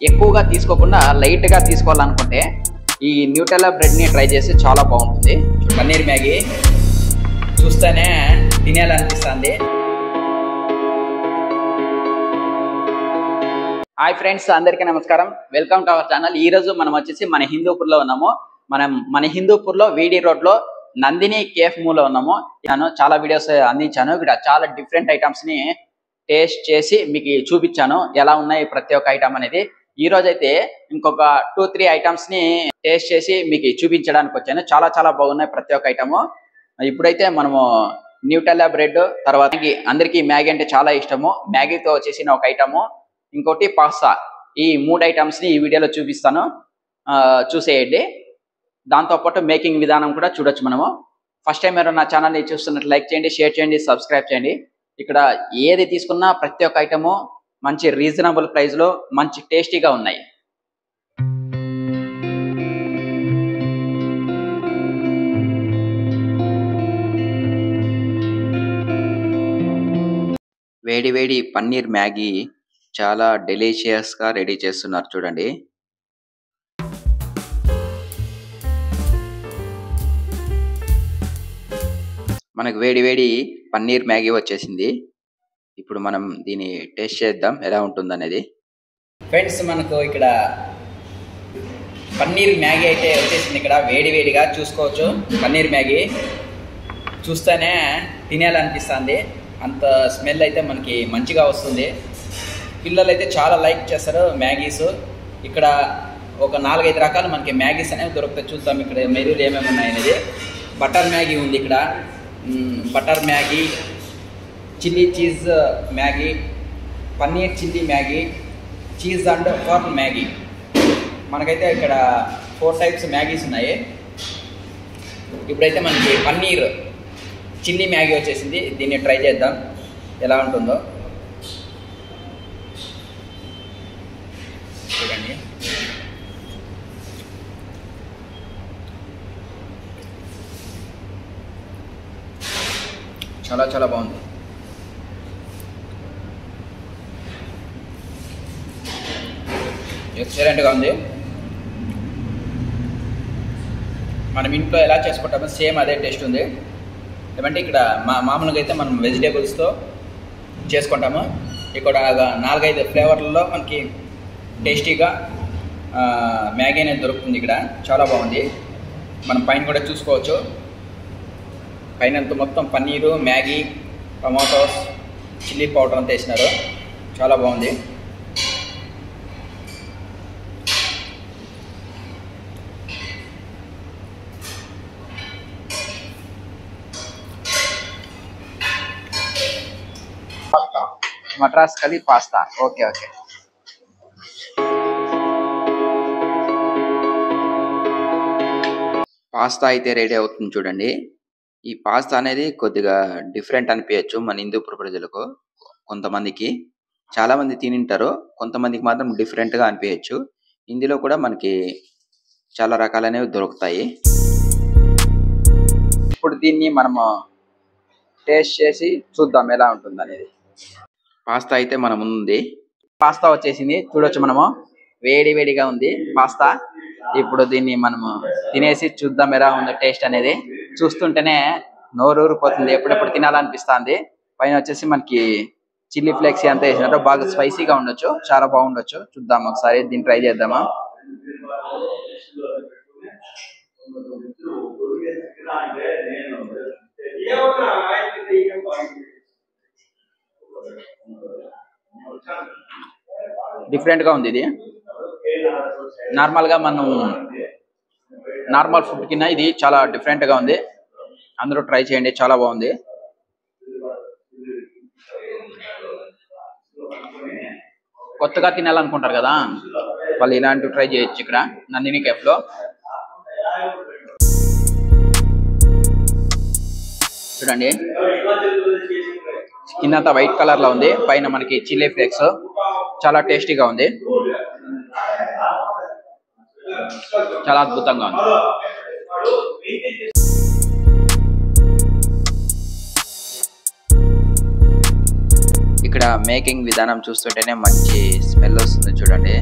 ఎక్కువగా తీసుకోకుండా లైట్గా తీసుకోవాలనుకుంటే ఈ న్యూటెల్లా బ్రెడ్ని ట్రై చేసి చాలా బాగుంటుంది. పన్నీర్ మ్యాగీ చూస్తేనే తినేయాలనిపిస్తుంది. హాయ్ ఫ్రెండ్స్, అందరికీ నమస్కారం. Welcome to our channel. ఈరోజు మనం వచ్చేసి మన హిందూపూర్లో ఉన్నాము. మన హిందూపూర్లో వీడి రోడ్లో నందిని కేఫ్ మూలో ఉన్నాము. నేను చాలా వీడియోస్ అందించాను. ఇక్కడ చాలా డిఫరెంట్ ఐటమ్స్ని టేస్ట్ చేసి మీకు చూపించాను ఎలా ఉన్నాయి ప్రతి ఒక్క ఐటమ్ అనేది. ఈ రోజు అయితే ఇంకొక 2-3 ఐటమ్స్ని టేస్ట్ చేసి మీకు చూపించడానికి వచ్చాను. చాలా చాలా బాగున్నాయి ప్రతి ఒక్క ఐటము. ఇప్పుడైతే మనము న్యూటెల్లా బ్రెడ్, తర్వాత అందరికీ మ్యాగీ అంటే చాలా ఇష్టము. మ్యాగీతో చేసిన ఒక ఐటము, ఇంకోటి పాస్తా, ఈ 3 ఐటమ్స్ని ఈ వీడియోలో చూపిస్తాను. చూసేయండి. దాంతోపాటు మేకింగ్ విధానం కూడా చూడొచ్చు మనము. ఫస్ట్ టైం మీరు నా ఛానల్ని చూస్తున్నట్టు లైక్ చేయండి, షేర్ చేయండి, సబ్స్క్రైబ్ చేయండి. ఇక్కడ ఏది తీసుకున్నా ప్రతి ఒక్క ఐటము మంచి రీజనబుల్ ప్రైస్లో మంచి టేస్టీగా ఉన్నాయి. వేడి వేడి పన్నీర్ మ్యాగీ చాలా డెలిషియస్గా రెడీ చేస్తున్నారు చూడండి. మనకు వేడి వేడి పన్నీర్ మ్యాగీ వచ్చేసింది. ఇప్పుడు మనం దీన్ని టేస్ట్ చేద్దాం ఎలా ఉంటుందనేది. ఫ్రెండ్స్, మనకు ఇక్కడ పన్నీర్ మ్యాగీ అయితే వచ్చేసింది. ఇక్కడ వేడి వేడిగా చూసుకోవచ్చు. పన్నీర్ మ్యాగీ చూస్తేనే తినేయాలనిపిస్తుంది. అంత స్మెల్ అయితే మనకి మంచిగా వస్తుంది. పిల్లలు అయితే చాలా లైక్ చేస్తారు మ్యాగీస్. ఇక్కడ ఒక 4-5 రకాలు మనకి మ్యాగీస్ అనేవి దొరుకుతాయి. చూద్దాం ఇక్కడ మెనూలు ఏమేమి ఉన్నాయనేది. బటర్ మ్యాగీ ఉంది ఇక్కడ, butter Maggi, chilli cheese Maggi, paneer chilli Maggi, cheese and corn Maggi. మనకైతే ఇక్కడ 4 టైప్స్ మ్యాగీస్ ఉన్నాయి. ఇప్పుడైతే మనకి పన్నీర్ చిల్లీ మ్యాగీ వచ్చేసింది. దీన్ని ట్రై చేద్దాం ఎలా ఉంటుందో. చూడండి, చాలా చాలా బాగుంది. ఎక్సలెంట్గా ఉంది. మనం ఇంట్లో ఎలా చేసుకుంటామో సేమ్ అదే టేస్ట్ ఉంది. ఏమంటే ఇక్కడ మామూలుగా అయితే మనం వెజిటేబుల్స్తో చేసుకుంటాము. ఇక్కడ 4-5 ఫ్లేవర్లలో మనకి టేస్టీగా మ్యాగీ అనేది దొరుకుతుంది. ఇక్కడ చాలా బాగుంది. మనం పైన కూడా చూసుకోవచ్చు. పైన మొత్తం paneer, Maggi, tomatoes, chilli powder అంతా వేసినారు. చాలా బాగుంది. మద్రాస్ కది పాస్తా. Okay okay. పాస్తా అయితే రెడీ అవుతుంది చూడండి. ఈ పాస్తా అనేది కొద్దిగా డిఫరెంట్ అనిపించచ్చు మన హిందూపూర్ ప్రజలకు. కొంతమందికి చాలామంది తినింటారు, కొంతమందికి మాత్రం డిఫరెంట్గా అనిపించచ్చు. ఇందులో కూడా మనకి చాలా రకాలనేవి దొరుకుతాయి. ఇప్పుడు దీన్ని మనము టేస్ట్ చేసి చూద్దాం ఎలా ఉంటుంది అనేది. పాస్తా అయితే మన ముందుంది. పాస్తా వచ్చేసింది చూడొచ్చు మనము. వేడి వేడిగా ఉంది పాస్తా. ఇప్పుడు దీన్ని మనము తినేసి చూద్దాం ఎలా ఉందో టేస్ట్ అనేది. చూస్తుంటేనే నోరూరిపోతుంది, ఎప్పుడెప్పుడు తినాలనిపిస్తుంది. పైన వచ్చేసి మనకి చిల్లీ ఫ్లేక్స్ అంతా వేసినట్టు బాగా స్పైసీగా ఉండొచ్చు, చాలా బాగుండొచ్చు. చూద్దాం ఒకసారి దీన్ని ట్రై చేద్దామా. డిఫరెంట్గా ఉంది ఇది. నార్మల్గా మనం నార్మల్ ఫుడ్ కింద ఇది చాలా డిఫరెంట్గా ఉంది. అందరూ ట్రై చేయండి, చాలా బాగుంది. కొత్తగా తినాలనుకుంటారు కదా వాళ్ళు ఇలాంటివి ట్రై చేయొచ్చు ఇక్కడ నందిని కేఫ్లో. చూడండి, కింద అంతా వైట్ కలర్లో ఉంది, పైన మనకి చిల్లీ ఫ్లేక్స్. చాలా టేస్టీగా ఉంది, చాలా అద్భుతంగా ఉంది. ఇక్కడ మేకింగ్ విధానం చూస్తుంటేనే మంచి స్మెల్ వస్తుంది చూడండి.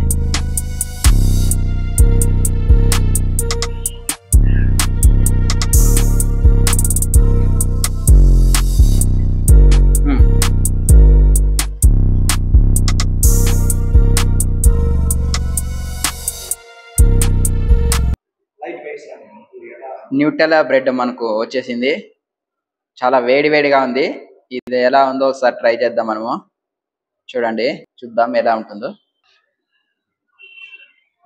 న్యూటెలా బ్రెడ్ మనకు వచ్చేసింది. చాలా వేడి వేడిగా ఉంది. ఇది ఎలా ఉందో ఒకసారి ట్రై చేద్దాం మనము. చూడండి, చూద్దాం ఎలా ఉంటుందో.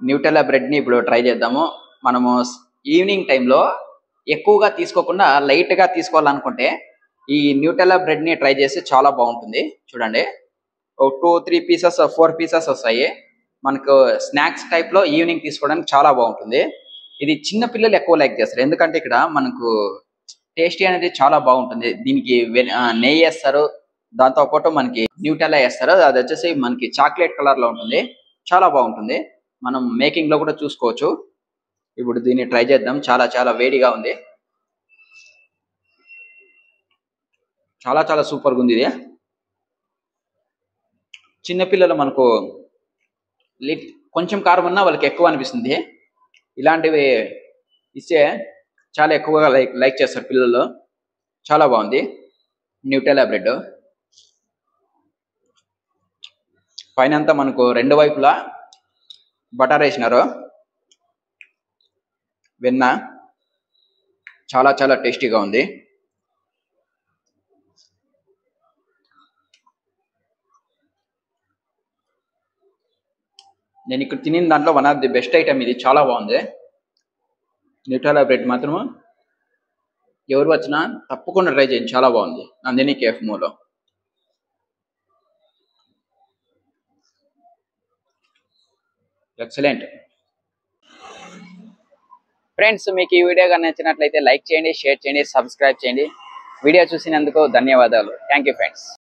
న్యూటెలా బ్రెడ్ ని ఇప్పుడు ట్రై చేద్దాము. మనము ఈవినింగ్ టైంలో ఎక్కువగా తీసుకోకుండా లైట్ గా తీసుకోవాలనుకుంటే ఈ న్యూటెలా బ్రెడ్ ని ట్రై చేసి చాలా బాగుంటుంది. చూడండి, ఒక 2-3 పీసెస్ 4 పీసెస్ వస్తాయి. మనకు స్నాక్స్ టైప్ లో ఈవినింగ్ తీసుకోవడానికి చాలా బాగుంటుంది. ఇది చిన్న పిల్లలు ఎక్కువ లైక్ చేస్తారు, ఎందుకంటే ఇక్కడ మనకు టేస్టీ అనేది చాలా బాగుంటుంది. దీనికి నెయ్యి వేస్తారు, దాంతో పాటు మనకి న్యూటెలా వేస్తారు. అది వచ్చేసి మనకి చాక్లెట్ కలర్ లో ఉంటుంది, చాలా బాగుంటుంది. మనం మేకింగ్ లో కూడా చూసుకోవచ్చు. ఇప్పుడు దీన్ని ట్రై చేద్దాం. చాలా చాలా వేడిగా ఉంది. చాలా చాలా సూపర్ గా ఉంది ఇది. చిన్నపిల్లలు మనకు కొంచెం కారం ఉన్నా వాళ్ళకి ఎక్కువ అనిపిస్తుంది. ఇలాంటివి ఇస్తే చాలా ఎక్కువగా లైక్ చేస్తారు పిల్లలు. చాలా బాగుంది న్యూటెలా బ్రెడ్. పైన అంతా మనకు రెండు వైపులా బటర్ వేసినారు, వెన్న. చాలా చాలా టేస్టీగా ఉంది. నేను ఇక్కడ తినిన దాంట్లో one of the best item ఇది. చాలా బాగుంది న్యూటెలా బ్రెడ్. మాత్రము ఎవరు వచ్చినా తప్పకుండా ట్రై చేయండి, చాలా బాగుంది నందిని కేఫ్ మూలో. ఎక్సలెంట్. ఫ్రెండ్స్, మీకు ఈ వీడియో కానీ నచ్చినట్లయితే లైక్ చేయండి, షేర్ చేయండి, సబ్స్క్రైబ్ చేయండి. వీడియో చూసినందుకు ధన్యవాదాలు. Thank you friends.